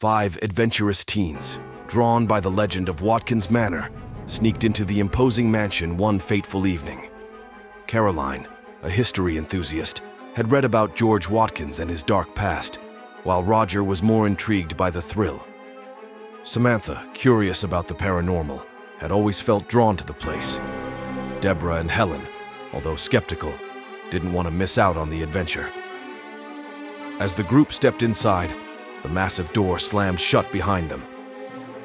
5 adventurous teens, drawn by the legend of Watkins Manor, sneaked into the imposing mansion one fateful evening. Caroline, a history enthusiast, had read about George Watkins and his dark past, while Roger was more intrigued by the thrill. Samantha, curious about the paranormal, had always felt drawn to the place. Deborah and Helen, although skeptical, didn't want to miss out on the adventure. As the group stepped inside, the massive door slammed shut behind them.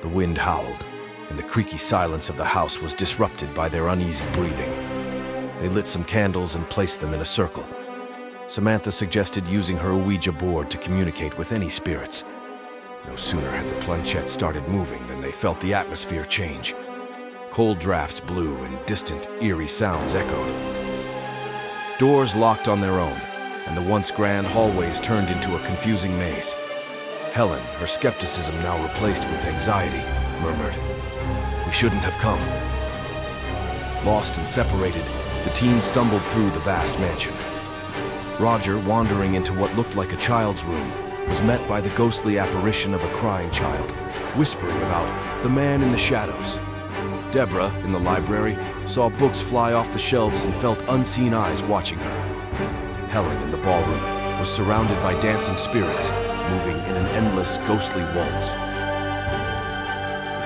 The wind howled, and the creaky silence of the house was disrupted by their uneasy breathing. They lit some candles and placed them in a circle. Samantha suggested using her Ouija board to communicate with any spirits. No sooner had the planchette started moving than they felt the atmosphere change. Cold drafts blew and distant, eerie sounds echoed. Doors locked on their own, and the once grand hallways turned into a confusing maze. Helen, her skepticism now replaced with anxiety, murmured, "We shouldn't have come." Lost and separated, the teens stumbled through the vast mansion. Roger, wandering into what looked like a child's room, was met by the ghostly apparition of a crying child, whispering about the man in the shadows. Deborah, in the library, saw books fly off the shelves and felt unseen eyes watching her. Helen, in the ballroom, was surrounded by dancing spirits, moving in an endless, ghostly waltz.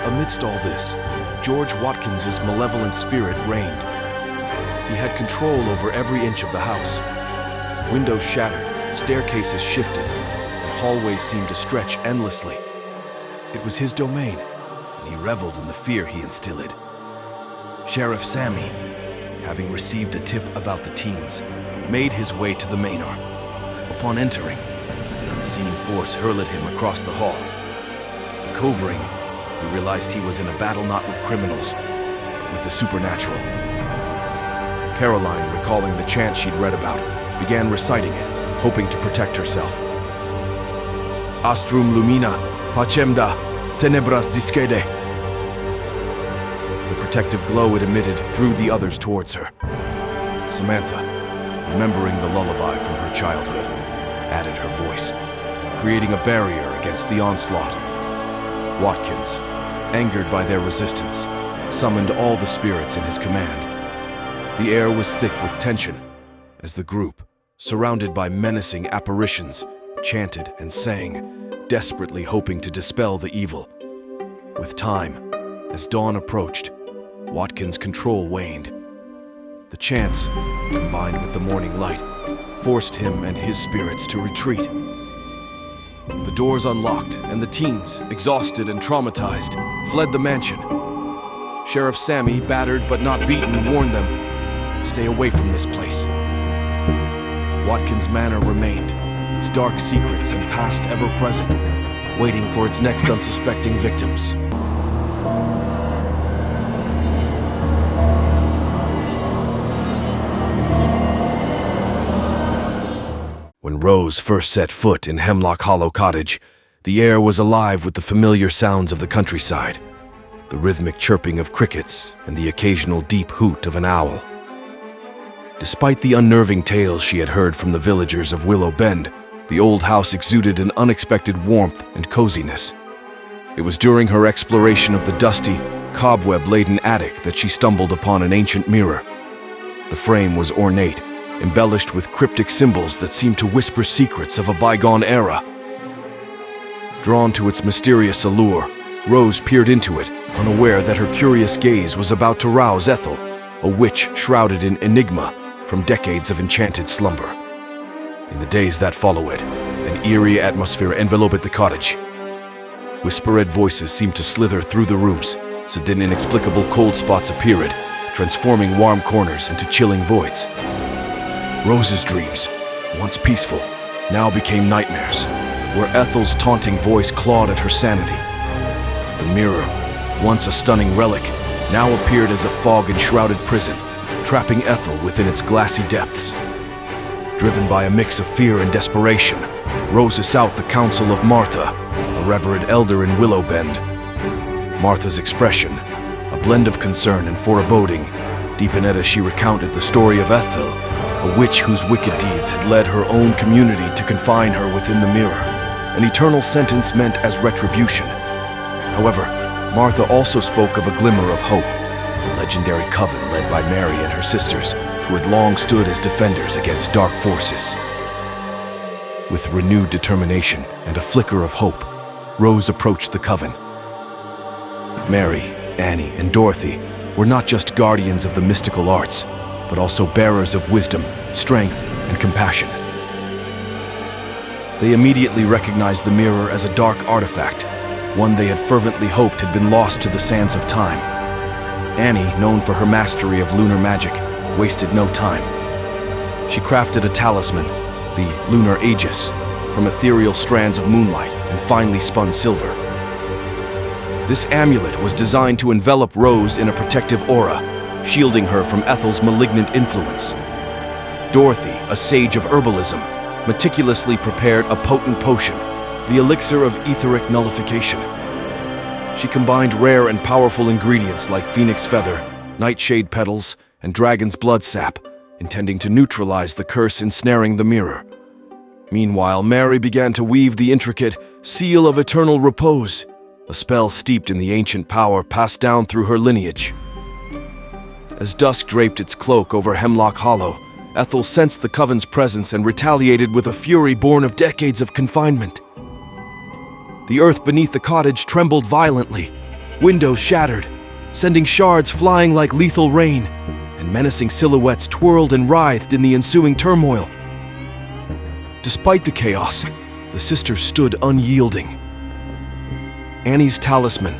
Amidst all this, George Watkins's malevolent spirit reigned. He had control over every inch of the house. Windows shattered, staircases shifted, and hallways seemed to stretch endlessly. It was his domain, and he reveled in the fear he instilled. Sheriff Sammy, having received a tip about the teens, made his way to the manor. Upon entering, an unseen force hurled him across the hall. Recovering, he realized he was in a battle not with criminals, but with the supernatural. Caroline, recalling the chant she'd read about, began reciting it, hoping to protect herself. Astrum lumina, pacemda, tenebras discede. The protective glow it emitted drew the others towards her. Samantha, remembering the lullaby from her childhood, added her voice, creating a barrier against the onslaught. Watkins, angered by their resistance, summoned all the spirits in his command. The air was thick with tension as the group, surrounded by menacing apparitions, chanted and sang, desperately hoping to dispel the evil. With time, as dawn approached, Watkins' control waned. The chants, combined with the morning light, forced him and his spirits to retreat. The doors unlocked, and the teens, exhausted and traumatized, fled the mansion. Sheriff Sammy, battered but not beaten, warned them, "Stay away from this place." Watkins Manor remained, its dark secrets and past ever present, waiting for its next unsuspecting victims. When Rose first set foot in Hemlock Hollow Cottage, the air was alive with the familiar sounds of the countryside, the rhythmic chirping of crickets and the occasional deep hoot of an owl. Despite the unnerving tales she had heard from the villagers of Willow Bend, the old house exuded an unexpected warmth and coziness. It was during her exploration of the dusty, cobweb-laden attic that she stumbled upon an ancient mirror. The frame was ornate, embellished with cryptic symbols that seemed to whisper secrets of a bygone era. Drawn to its mysterious allure, Rose peered into it, unaware that her curious gaze was about to rouse Ethel, a witch shrouded in enigma from decades of enchanted slumber. In the days that followed, an eerie atmosphere enveloped the cottage. Whispered voices seemed to slither through the rooms, sudden inexplicable cold spots appeared, transforming warm corners into chilling voids. Rose's dreams, once peaceful, now became nightmares, where Ethel's taunting voice clawed at her sanity. The mirror, once a stunning relic, now appeared as a fog-enshrouded prison, trapping Ethel within its glassy depths. Driven by a mix of fear and desperation, Rose sought the counsel of Martha, a revered elder in Willow Bend. Martha's expression, a blend of concern and foreboding, deepened as she recounted the story of Ethel, a witch whose wicked deeds had led her own community to confine her within the mirror. an eternal sentence meant as retribution. However, Martha also spoke of a glimmer of hope, a legendary coven led by Mary and her sisters, who had long stood as defenders against dark forces. With renewed determination and a flicker of hope, Rose approached the coven. Mary, Annie, and Dorothy were not just guardians of the mystical arts, but also bearers of wisdom, strength, and compassion. They immediately recognized the mirror as a dark artifact, one they had fervently hoped had been lost to the sands of time. Annie, known for her mastery of lunar magic, wasted no time. She crafted a talisman, the Lunar Aegis, from ethereal strands of moonlight and finely spun silver. This amulet was designed to envelop Rose in a protective aura, shielding her from Ethel's malignant influence. Dorothy, a sage of herbalism, meticulously prepared a potent potion, the elixir of etheric nullification. She combined rare and powerful ingredients like phoenix feather, nightshade petals, and dragon's blood sap, intending to neutralize the curse ensnaring the mirror. Meanwhile, Mary began to weave the intricate Seal of Eternal Repose, a spell steeped in the ancient power passed down through her lineage. As dusk draped its cloak over Hemlock Hollow, Ethel sensed the coven's presence and retaliated with a fury born of decades of confinement. The earth beneath the cottage trembled violently, windows shattered, sending shards flying like lethal rain, and menacing silhouettes twirled and writhed in the ensuing turmoil. Despite the chaos, the sisters stood unyielding. Annie's talisman,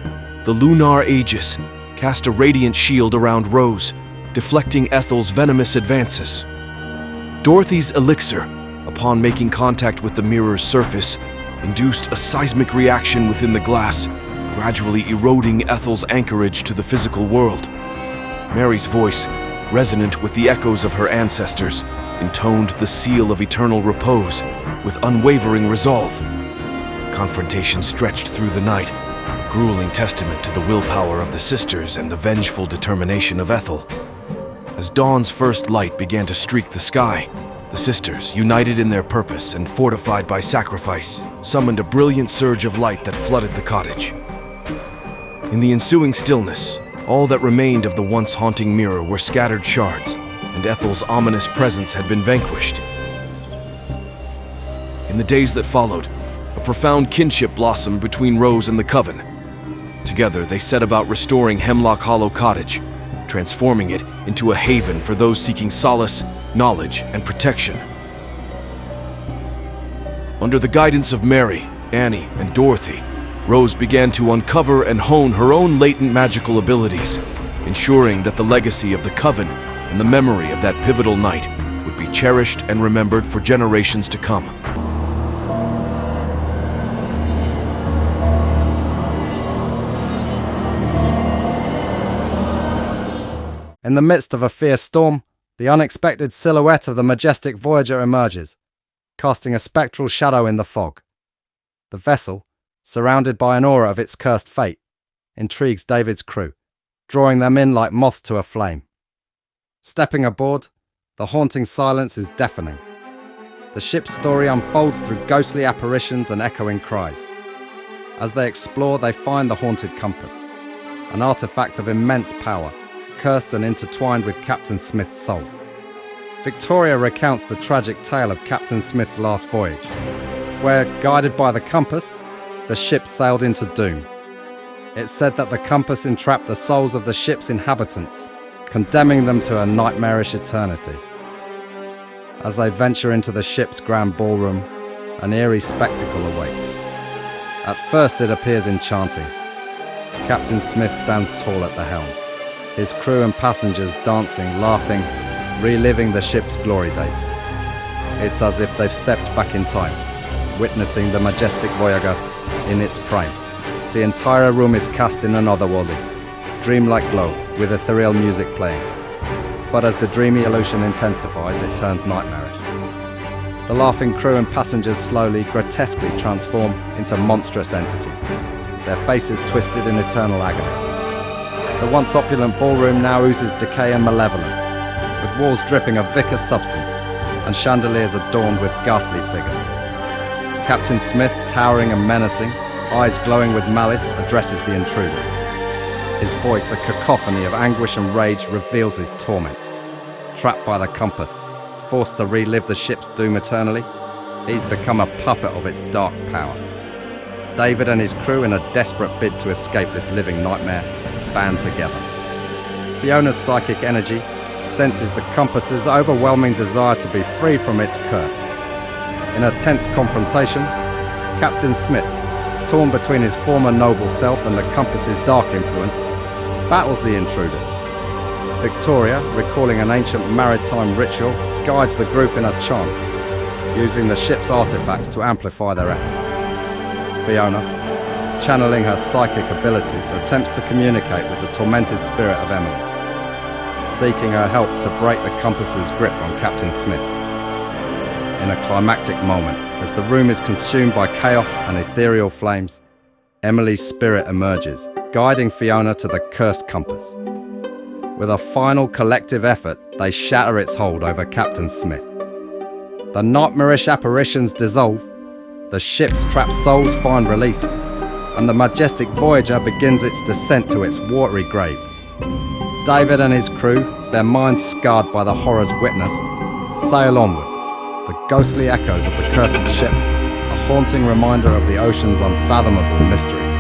the Lunar Aegis, cast a radiant shield around Rose, deflecting Ethel's venomous advances. Dorothy's elixir, upon making contact with the mirror's surface, induced a seismic reaction within the glass, gradually eroding Ethel's anchorage to the physical world. Mary's voice, resonant with the echoes of her ancestors, intoned the Seal of Eternal Repose with unwavering resolve. Confrontation stretched through the night, a grueling testament to the willpower of the sisters and the vengeful determination of Ethel. As dawn's first light began to streak the sky, the sisters, united in their purpose and fortified by sacrifice, summoned a brilliant surge of light that flooded the cottage. In the ensuing stillness, all that remained of the once haunting mirror were scattered shards, and Ethel's ominous presence had been vanquished. In the days that followed, a profound kinship blossomed between Rose and the Coven. Together, they set about restoring Hemlock Hollow Cottage, transforming it into a haven for those seeking solace, knowledge, and protection. Under the guidance of Mary, Annie, and Dorothy, Rose began to uncover and hone her own latent magical abilities, ensuring that the legacy of the Coven and the memory of that pivotal night would be cherished and remembered for generations to come. In the midst of a fierce storm, the unexpected silhouette of the majestic Voyager emerges, casting a spectral shadow in the fog. The vessel, surrounded by an aura of its cursed fate, intrigues David's crew, drawing them in like moths to a flame. Stepping aboard, the haunting silence is deafening. The ship's story unfolds through ghostly apparitions and echoing cries. As they explore, they find the haunted compass, an artifact of immense power, cursed and intertwined with Captain Smith's soul. Victoria recounts the tragic tale of Captain Smith's last voyage, where, guided by the compass, the ship sailed into doom. It's said that the compass entrapped the souls of the ship's inhabitants, condemning them to a nightmarish eternity. As they venture into the ship's grand ballroom, an eerie spectacle awaits. At first it appears enchanting. Captain Smith stands tall at the helm, his crew and passengers dancing, laughing, reliving the ship's glory days. It's as if they've stepped back in time, witnessing the majestic Voyager in its prime. The entire room is cast in an otherworldly, dreamlike glow with ethereal music playing. But as the dreamy illusion intensifies, it turns nightmarish. The laughing crew and passengers slowly, grotesquely transform into monstrous entities, their faces twisted in eternal agony. The once opulent ballroom now oozes decay and malevolence, with walls dripping of viscous substance and chandeliers adorned with ghastly figures. Captain Smith, towering and menacing, eyes glowing with malice, addresses the intruder. His voice, a cacophony of anguish and rage, reveals his torment. Trapped by the compass, forced to relive the ship's doom eternally, he's become a puppet of its dark power. David and his crew, in a desperate bid to escape this living nightmare, band together. Fiona's psychic energy senses the compass's overwhelming desire to be free from its curse. In a tense confrontation, Captain Smith, torn between his former noble self and the compass's dark influence, battles the intruders. Victoria, recalling an ancient maritime ritual, guides the group in a chant, using the ship's artifacts to amplify their efforts. Fiona, channeling her psychic abilities, attempts to communicate with the tormented spirit of Emily, seeking her help to break the compass's grip on Captain Smith. In a climactic moment, as the room is consumed by chaos and ethereal flames, Emily's spirit emerges, guiding Fiona to the cursed compass. With a final collective effort, they shatter its hold over Captain Smith. The nightmarish apparitions dissolve, the ship's trapped souls find release, and the majestic Voyager begins its descent to its watery grave. David and his crew, their minds scarred by the horrors witnessed, sail onward, the ghostly echoes of the cursed ship, a haunting reminder of the ocean's unfathomable mystery.